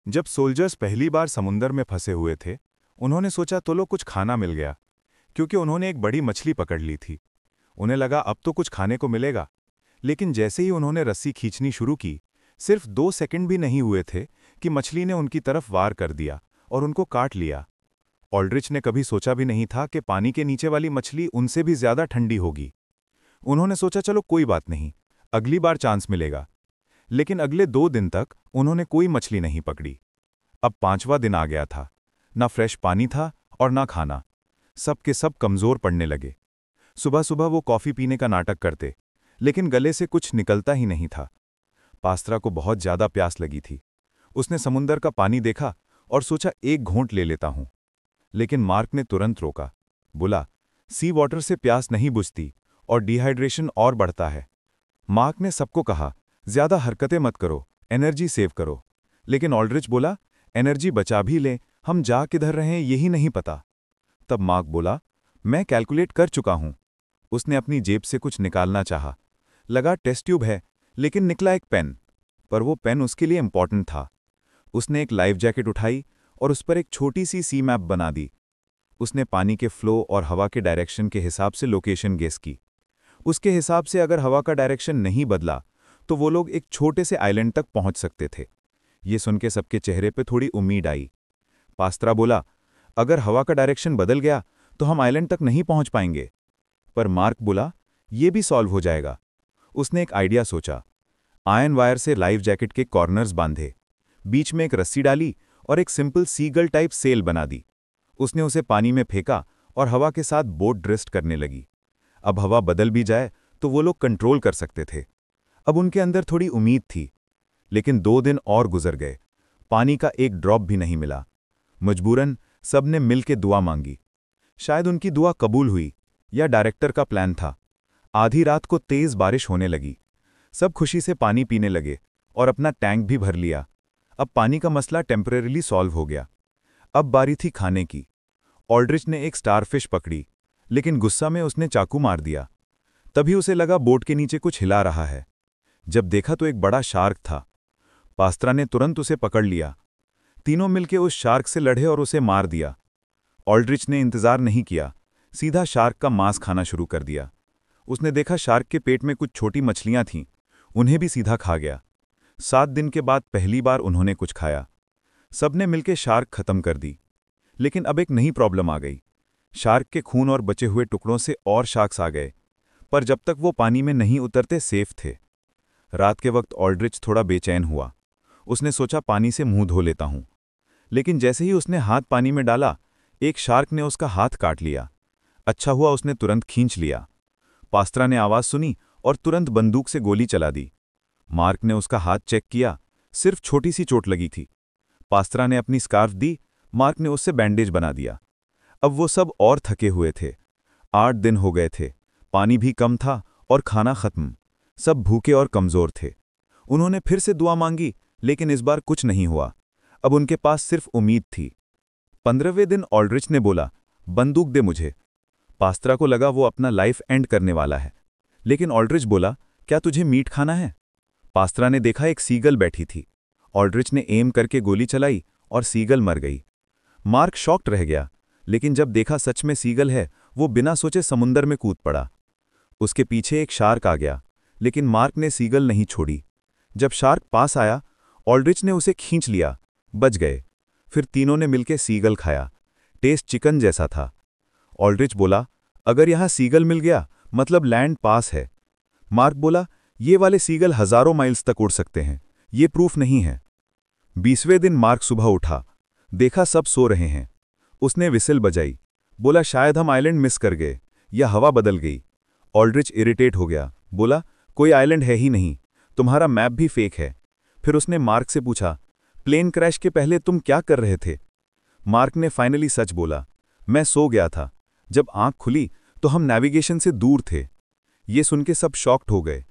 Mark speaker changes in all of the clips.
Speaker 1: जब सोल्जर्स पहली बार समुंदर में फंसे हुए थे, उन्होंने सोचा तो लो कुछ खाना मिल गया, क्योंकि उन्होंने एक बड़ी मछली पकड़ ली थी। उन्हें लगा अब तो कुछ खाने को मिलेगा। लेकिन जैसे ही उन्होंने रस्सी खींचनी शुरू की, सिर्फ 2 सेकंड भी नहीं हुए थे कि मछली ने उनकी तरफ वार कर दिया और उनको काट लिया। ऑल्ड्रिच ने कभी सोचा भी नहीं था कि पानी के नीचे वाली मछली उनसे भी ज्यादा ठंडी होगी। उन्होंने सोचा चलो कोई बात नहीं, अगली बार चांस मिलेगा। लेकिन अगले 2 दिन तक उन्होंने कोई मछली नहीं पकड़ी। अब 5वां दिन आ गया था। ना फ्रेश पानी था और ना खाना। सब के सब कमजोर पड़ने लगे। सुबह सुबह वो कॉफी पीने का नाटक करते, लेकिन गले से कुछ निकलता ही नहीं था। पास्त्रा को बहुत ज्यादा प्यास लगी थी। उसने समुंदर का पानी देखा और सोचा एक घूंट ले लेता हूं। लेकिन मार्क ने तुरंत रोका। बोला, सी वाटर से प्यास नहीं बुझती और डिहाइड्रेशन और बढ़ता है। मार्क ने सबको कहा, ज्यादा हरकतें मत करो, एनर्जी सेव करो। लेकिन ऑल्ड्रिच बोला, एनर्जी बचा भी लें, हम जा किधर रहे हैं यही नहीं पता। तब मार्क बोला, मैं कैलकुलेट कर चुका हूं। उसने अपनी जेब से कुछ निकालना चाहा। लगा टेस्ट ट्यूब है, लेकिन निकला एक पेन। पर वो पेन उसके लिए इंपॉर्टेंट था। उसने एक लाइफ जैकेट उठाई और उस पर एक छोटी सी मैप बना दी। उसने पानी के फ्लो और हवा के डायरेक्शन के हिसाब से लोकेशन गेस की। उसके हिसाब से अगर हवा का डायरेक्शन नहीं बदला तो वो लोग एक छोटे से आइलैंड तक पहुंच सकते थे। ये सुन के सबके चेहरे पे थोड़ी उम्मीद आई। पास्त्रा बोला, अगर हवा का डायरेक्शन बदल गया तो हम आइलैंड तक नहीं पहुंच पाएंगे। पर मार्क बोला, ये भी सॉल्व हो जाएगा। उसने एक आइडिया सोचा। आयरन वायर से लाइफ जैकेट के कॉर्नर्स बांधे, बीच में एक रस्सी डाली और एक सिंपल सीगल टाइप सेल बना दी। उसने उसे पानी में फेंका और हवा के साथ बोट ड्रिफ्ट करने लगी। अब हवा बदल भी जाए तो वो लोग कंट्रोल कर सकते थे। अब उनके अंदर थोड़ी उम्मीद थी। लेकिन 2 दिन और गुजर गए। पानी का एक ड्रॉप भी नहीं मिला। मजबूरन सबने मिलकर दुआ मांगी। शायद उनकी दुआ कबूल हुई या डायरेक्टर का प्लान था। आधी रात को तेज बारिश होने लगी। सब खुशी से पानी पीने लगे और अपना टैंक भी भर लिया। अब पानी का मसला टेम्परेरीली सॉल्व हो गया। अब बारी थी खाने की। ऑल्ड्रिच ने एक स्टारफिश पकड़ी, लेकिन गुस्सा में उसने चाकू मार दिया। तभी उसे लगा बोट के नीचे कुछ हिला रहा है। जब देखा तो एक बड़ा शार्क था। पास्त्रा ने तुरंत उसे पकड़ लिया। तीनों मिलकर उस शार्क से लड़े और उसे मार दिया। ऑल्ड्रिच ने इंतजार नहीं किया, सीधा शार्क का मांस खाना शुरू कर दिया। उसने देखा शार्क के पेट में कुछ छोटी मछलियां थीं, उन्हें भी सीधा खा गया। 7 दिन के बाद पहली बार उन्होंने कुछ खाया। सबने मिलकर शार्क खत्म कर दी। लेकिन अब एक नई प्रॉब्लम आ गई। शार्क के खून और बचे हुए टुकड़ों से और शार्क्स आ गए, पर जब तक वो पानी में नहीं उतरते सेफ थे। रात के वक्त ऑल्ड्रिच थोड़ा बेचैन हुआ। उसने सोचा पानी से मुंह धो लेता हूं। लेकिन जैसे ही उसने हाथ पानी में डाला, एक शार्क ने उसका हाथ काट लिया। अच्छा हुआ उसने तुरंत खींच लिया। पास्त्रा ने आवाज सुनी और तुरंत बंदूक से गोली चला दी। मार्क ने उसका हाथ चेक किया, सिर्फ छोटी सी चोट लगी थी। पास्त्रा ने अपनी स्कार्फ दी, मार्क ने उससे बैंडेज बना दिया। अब वो सब और थके हुए थे। 8 दिन हो गए थे, पानी भी कम था और खाना खत्म। सब भूखे और कमजोर थे। उन्होंने फिर से दुआ मांगी, लेकिन इस बार कुछ नहीं हुआ। अब उनके पास सिर्फ उम्मीद थी। 15वें दिन ऑल्ड्रिच ने बोला, बंदूक दे मुझे। पास्त्रा को लगा वो अपना लाइफ एंड करने वाला है। लेकिन ऑल्ड्रिच बोला, क्या तुझे मीट खाना है? पास्त्रा ने देखा एक सीगल बैठी थी। ऑल्ड्रिच ने एम करके गोली चलाई और सीगल मर गई। मार्क शॉक्ड रह गया, लेकिन जब देखा सच में सीगल है, वो बिना सोचे समुंदर में कूद पड़ा। उसके पीछे एक शार्क आ गया, लेकिन मार्क ने सीगल नहीं छोड़ी। जब शार्क पास आया, ऑल्ड्रिच ने उसे खींच लिया, बच गए। फिर तीनों ने मिलकर सीगल खाया। टेस्ट चिकन जैसा था। ऑल्ड्रिच बोला, अगर यहां सीगल मिल गया मतलब लैंड पास है। मार्क बोला, ये वाले सीगल हजारों माइल्स तक उड़ सकते हैं, ये प्रूफ नहीं है। 20वें दिन मार्क सुबह उठा, देखा सब सो रहे हैं। उसने विसिल बजाई, बोला शायद हम आइलैंड मिस कर गए या हवा बदल गई। ऑल्ड्रिच इरिटेट हो गया, बोला, कोई आइलैंड है ही नहीं, तुम्हारा मैप भी फेक है। फिर उसने मार्क से पूछा, प्लेन क्रैश के पहले तुम क्या कर रहे थे? मार्क ने फाइनली सच बोला, मैं सो गया था। जब आंख खुली तो हम नेविगेशन से दूर थे। ये सुन के सब शॉक्ड हो गए।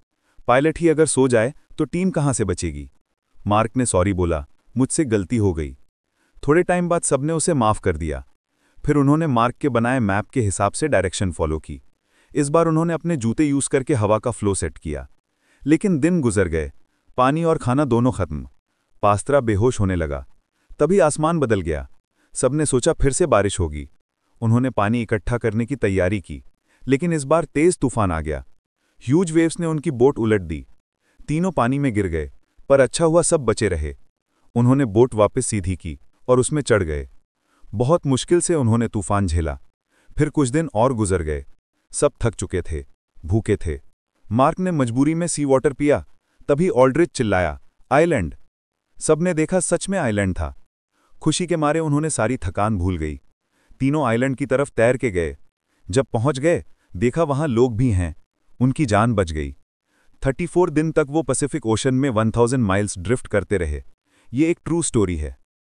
Speaker 1: पायलट ही अगर सो जाए तो टीम कहां से बचेगी? मार्क ने सॉरी बोला, मुझसे गलती हो गई। थोड़े टाइम बाद सबने उसे माफ कर दिया। फिर उन्होंने मार्क के बनाए मैप के हिसाब से डायरेक्शन फॉलो की। इस बार उन्होंने अपने जूते यूज करके हवा का फ्लो सेट किया। लेकिन दिन गुजर गए, पानी और खाना दोनों खत्म। पास्त्रा बेहोश होने लगा। तभी आसमान बदल गया। सबने सोचा फिर से बारिश होगी। उन्होंने पानी इकट्ठा करने की तैयारी की, लेकिन इस बार तेज तूफान आ गया। ह्यूज वेव्स ने उनकी बोट उलट दी। तीनों पानी में गिर गए, पर अच्छा हुआ सब बचे रहे। उन्होंने बोट वापस सीधी की और उसमें चढ़ गए। बहुत मुश्किल से उन्होंने तूफान झेला। फिर कुछ दिन और गुजर गए। सब थक चुके थे, भूखे थे। मार्क ने मजबूरी में सी वाटर पिया। तभी ऑल्ड्रिच चिल्लाया, आइलैंड। सबने देखा सच में आइलैंड था। खुशी के मारे उन्होंने सारी थकान भूल गई। तीनों आइलैंड की तरफ तैर के गए। जब पहुंच गए, देखा वहां लोग भी हैं। उनकी जान बच गई। 34 दिन तक वो पैसिफिक ओशन में 1000 माइल्स ड्रिफ्ट करते रहे। ये एक ट्रू स्टोरी है।